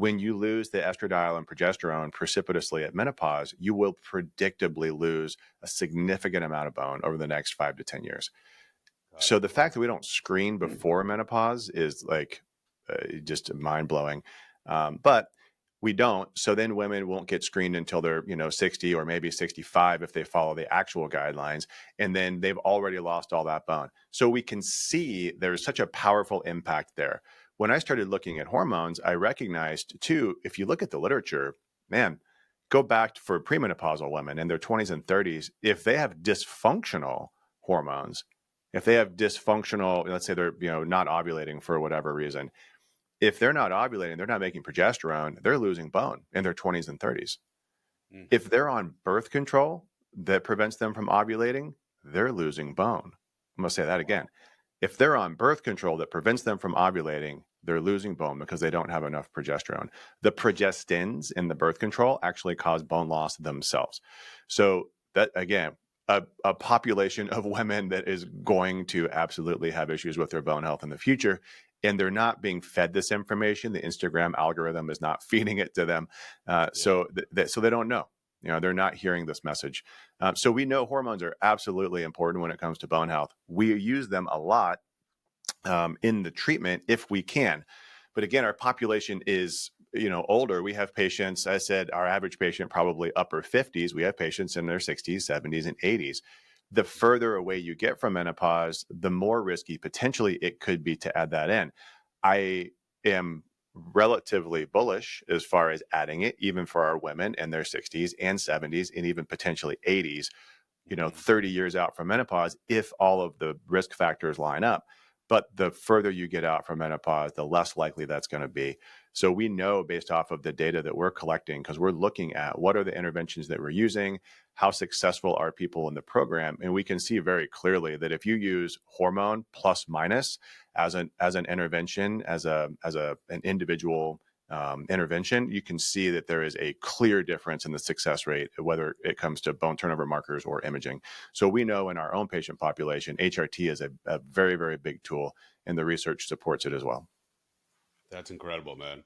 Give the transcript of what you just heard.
When you lose the estradiol and progesterone precipitously at menopause, you will predictably lose a significant amount of bone over the next 5 to 10 years. Got So it. the fact that we don't screen before menopause is like just mind blowing. But we don't. So then women won't get screened until they're, 60 or maybe 65 if they follow the actual guidelines. And then they've already lost all that bone. So we can see there's such a powerful impact there. When I started looking at hormones, I recognized too, if you look at the literature, man, go back for premenopausal women in their 20s and 30s, if they have dysfunctional hormones, if they have dysfunctional, let's say they're, not ovulating for whatever reason, if they're not ovulating, they're not making progesterone, they're losing bone in their 20s and 30s. Mm. If they're on birth control that prevents them from ovulating, they're losing bone. I'm going to say that again. If they're on birth control that prevents them from ovulating, they're losing bone because they don't have enough progesterone. The progestins in the birth control actually cause bone loss themselves. So that, again, a population of women that is going to absolutely have issues with their bone health in the future, and they're not being fed this information. The Instagram algorithm is not feeding it to them. Yeah. So they don't know. They're not hearing this message. So we know hormones are absolutely important when it comes to bone health. We use them a lot in the treatment if we can. But again, our population is, older. We have patients, I said, our average patient probably upper 50s. We have patients in their 60s, 70s, and 80s. The further away you get from menopause, the more risky potentially it could be to add that in. I am relatively bullish as far as adding it, even for our women in their 60s and 70s, and even potentially 80s, Mhm. 30 years out from menopause, if all of the risk factors line up. But the further you get out from menopause, the less likely that's going to be. So we know based off of the data that we're collecting, because we're looking at what are the interventions that we're using, how successful are people in the program, and we can see very clearly that if you use hormone plus minus as an intervention, as an individual intervention, you can see that there is a clear difference in the success rate, whether it comes to bone turnover markers or imaging. So we know in our own patient population, HRT is a very, very big tool, and the research supports it as well. That's incredible, man.